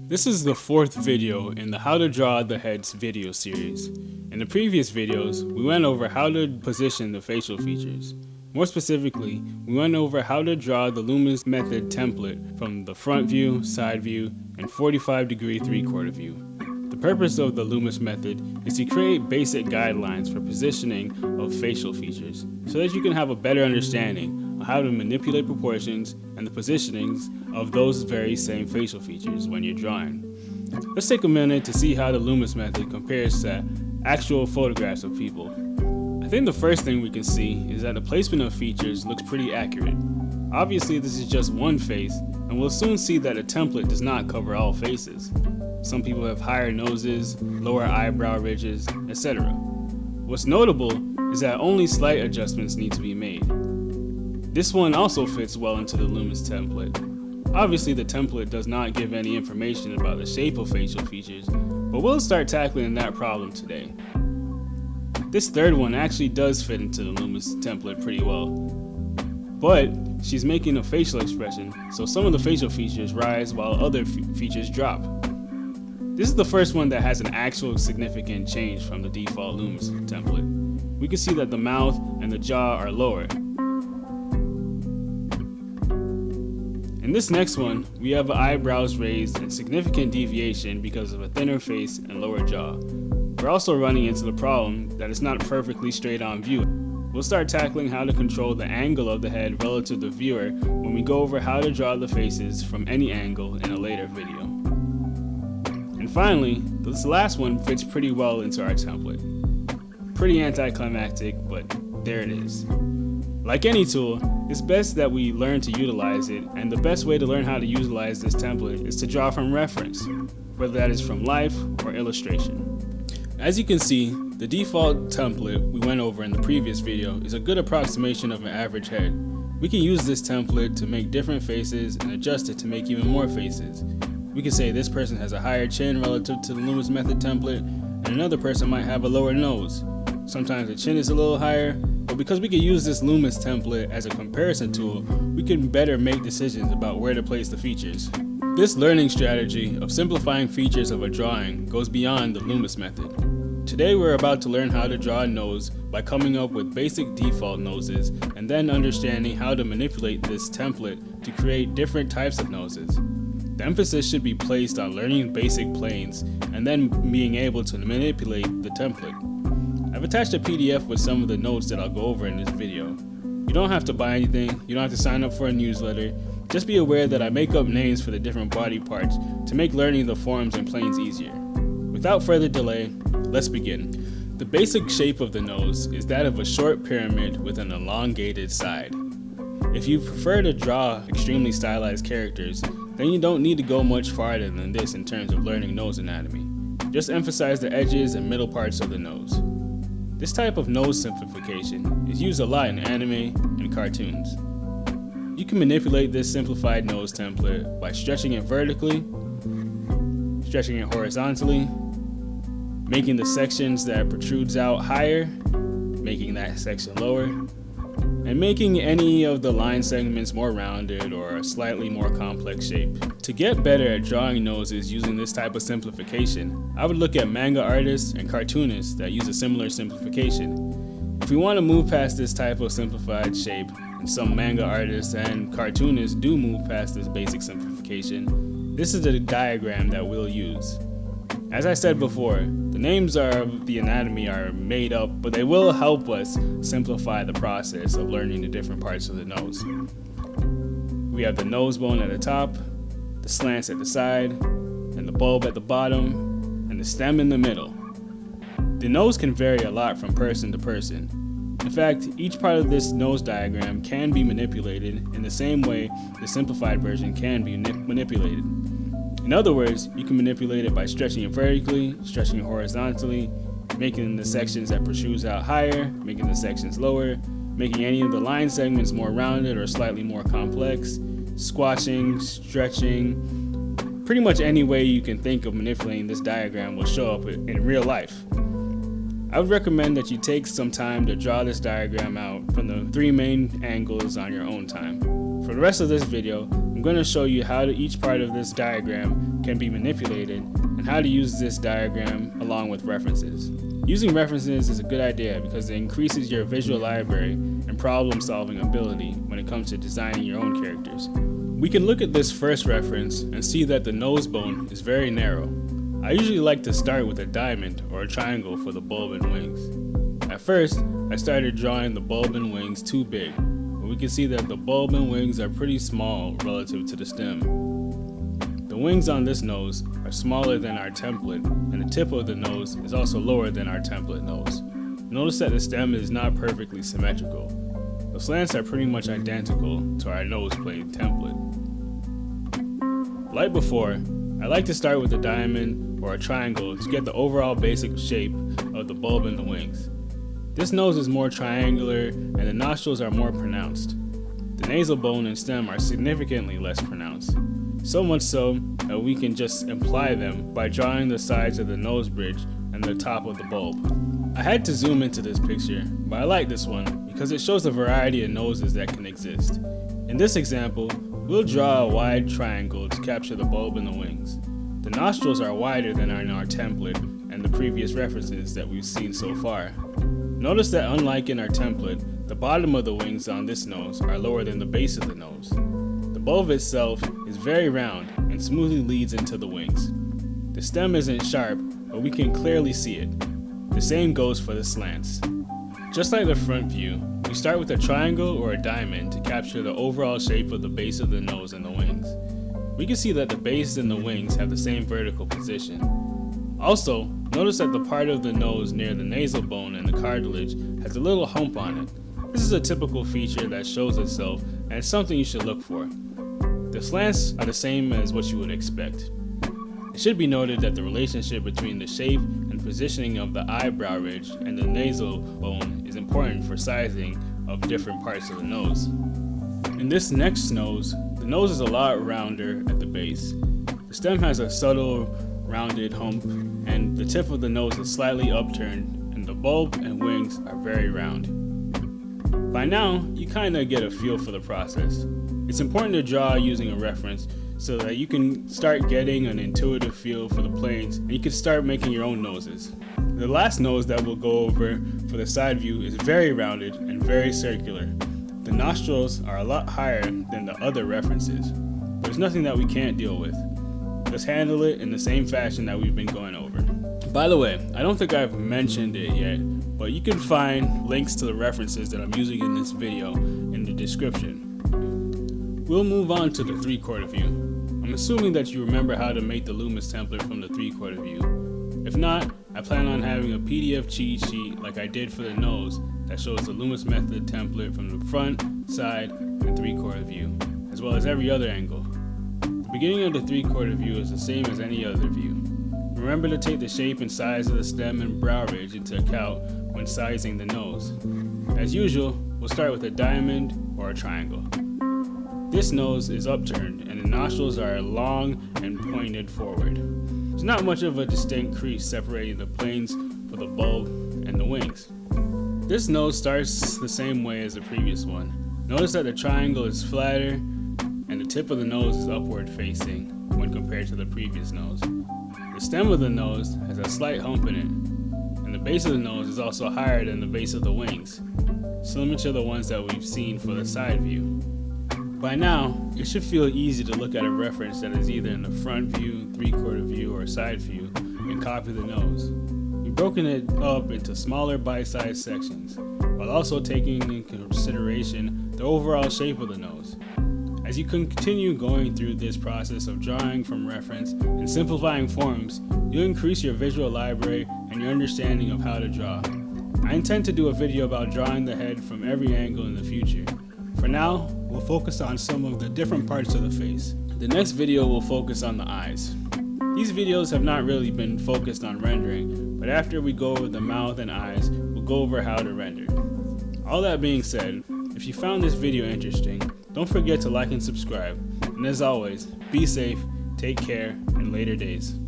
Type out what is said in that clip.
This is the fourth video in the How to Draw the Heads video series. In the previous videos, we went over how to position the facial features. More specifically, we went over how to draw the Loomis method template from the front view, side view, and 45-degree 3/4 view. The purpose of the Loomis method is to create basic guidelines for positioning of facial features so that you can have a better understanding of how to manipulate proportions and the positionings of those very same facial features when you're drawing. Let's take a minute to see how the Loomis method compares to actual photographs of people. I think the first thing we can see is that the placement of features looks pretty accurate. Obviously, this is just one face, and we'll soon see that a template does not cover all faces. Some people have higher noses, lower eyebrow ridges, etc. What's notable is that only slight adjustments need to be made. This one also fits well into the Loomis template. Obviously, the template does not give any information about the shape of facial features, but we'll start tackling that problem today. This third one actually does fit into the Loomis template pretty well, but she's making a facial expression, so some of the facial features rise while other features drop. This is the first one that has an actual significant change from the default Loomis template. We can see that the mouth and the jaw are lower. In this next one, we have eyebrows raised and significant deviation because of a thinner face and lower jaw. We're also running into the problem that it's not perfectly straight on view. We'll start tackling how to control the angle of the head relative to the viewer when we go over how to draw the faces from any angle in a later video. And finally, this last one fits pretty well into our template. Pretty anticlimactic, but there it is. Like any tool, it's best that we learn to utilize it, and the best way to learn how to utilize this template is to draw from reference, whether that is from life or illustration. As you can see, the default template we went over in the previous video is a good approximation of an average head. We can use this template to make different faces and adjust it to make even more faces. We can say this person has a higher chin relative to the Loomis method template, and another person might have a lower nose. Sometimes the chin is a little higher, but because we can use this Loomis template as a comparison tool, we can better make decisions about where to place the features. This learning strategy of simplifying features of a drawing goes beyond the Loomis method. Today we're about to learn how to draw a nose by coming up with basic default noses and then understanding how to manipulate this template to create different types of noses. The emphasis should be placed on learning basic planes and then being able to manipulate the template. I've attached a PDF with some of the notes that I'll go over in this video. You don't have to buy anything, you don't have to sign up for a newsletter. Just be aware that I make up names for the different body parts to make learning the forms and planes easier. Without further delay, let's begin. The basic shape of the nose is that of a short pyramid with an elongated side. If you prefer to draw extremely stylized characters, then you don't need to go much farther than this in terms of learning nose anatomy. Just emphasize the edges and middle parts of the nose. This type of nose simplification is used a lot in anime and cartoons. You can manipulate this simplified nose template by stretching it vertically, stretching it horizontally, making the sections that protrudes out higher, making that section lower, and making any of the line segments more rounded or a slightly more complex shape. To get better at drawing noses using this type of simplification, I would look at manga artists and cartoonists that use a similar simplification. If we want to move past this type of simplified shape, and some manga artists and cartoonists do move past this basic simplification, this is the diagram that we'll use. As I said before, the names of the anatomy are made up, but they will help us simplify the process of learning the different parts of the nose. We have the nose bone at the top, the slants at the side, and the bulb at the bottom, and the stem in the middle. The nose can vary a lot from person to person. In fact, each part of this nose diagram can be manipulated in the same way the simplified version can be manipulated. In other words, you can manipulate it by stretching it vertically, stretching it horizontally, making the sections that protrudes out higher, making the sections lower, making any of the line segments more rounded or slightly more complex, squashing, stretching. Pretty much any way you can think of manipulating this diagram will show up in real life. I would recommend that you take some time to draw this diagram out from the three main angles on your own time. For the rest of this video, I'm going to show you how each part of this diagram can be manipulated and how to use this diagram along with references. Using references is a good idea because it increases your visual library and problem-solving ability when it comes to designing your own characters. We can look at this first reference and see that the nose bone is very narrow. I usually like to start with a diamond or a triangle for the bulb and wings. At first, I started drawing the bulb and wings too big, but we can see that the bulb and wings are pretty small relative to the stem. The wings on this nose are smaller than our template, and the tip of the nose is also lower than our template nose. Notice that the stem is not perfectly symmetrical. The slants are pretty much identical to our nose plane template. Like before, I like to start with a diamond or a triangle to get the overall basic shape of the bulb and the wings. This nose is more triangular and the nostrils are more pronounced. The nasal bone and stem are significantly less pronounced. So much so that we can just imply them by drawing the sides of the nose bridge and the top of the bulb. I had to zoom into this picture, but I like this one because it shows the variety of noses that can exist. In this example, we'll draw a wide triangle to capture the bulb and the wings. The nostrils are wider than in our template and the previous references that we've seen so far. Notice that unlike in our template, the bottom of the wings on this nose are lower than the base of the nose. The bulb itself is very round and smoothly leads into the wings. The stem isn't sharp, but we can clearly see it. The same goes for the slants. Just like the front view, we start with a triangle or a diamond to capture the overall shape of the base of the nose and the wings. We can see that the base and the wings have the same vertical position. Also, notice that the part of the nose near the nasal bone and the cartilage has a little hump on it. This is a typical feature that shows itself and it's something you should look for. The slants are the same as what you would expect. It should be noted that the relationship between the shape and positioning of the eyebrow ridge and the nasal bone is important for sizing of different parts of the nose. In this next nose, the nose is a lot rounder at the base. The stem has a subtle rounded hump and the tip of the nose is slightly upturned and the bulb and wings are very round. By now, you kind of get a feel for the process. It's important to draw using a reference so that you can start getting an intuitive feel for the planes and you can start making your own noses. The last nose that we'll go over for the side view is very rounded and very circular. The nostrils are a lot higher than the other references. There's nothing that we can't deal with. Let's handle it in the same fashion that we've been going over. By the way, I don't think I've mentioned it yet, but you can find links to the references that I'm using in this video in the description. We'll move on to the 3/4 view. I'm assuming that you remember how to make the Loomis template from the 3/4 view. If not, I plan on having a PDF cheat sheet like I did for the nose that shows the Loomis method template from the front, side, and 3/4 view, as well as every other angle. The beginning of the 3/4 view is the same as any other view. Remember to take the shape and size of the stem and brow ridge into account when sizing the nose. As usual, we'll start with a diamond or a triangle. This nose is upturned and the nostrils are long and pointed forward. There's not much of a distinct crease separating the planes for the bulb and the wings. This nose starts the same way as the previous one. Notice that the triangle is flatter and the tip of the nose is upward facing when compared to the previous nose. The stem of the nose has a slight hump in it, and the base of the nose is also higher than the base of the wings, similar to the ones that we've seen for the side view. By now, it should feel easy to look at a reference that is either in the front view, 3/4 view, or side view and copy the nose. We've broken it up into smaller bite-sized sections, while also taking into consideration the overall shape of the nose. As you continue going through this process of drawing from reference and simplifying forms, you'll increase your visual library and your understanding of how to draw. I intend to do a video about drawing the head from every angle in the future. For now, we'll focus on some of the different parts of the face. The next video will focus on the eyes. These videos have not really been focused on rendering, but after we go over the mouth and eyes, we'll go over how to render. All that being said, if you found this video interesting, don't forget to like and subscribe. And as always, be safe, take care, and later days.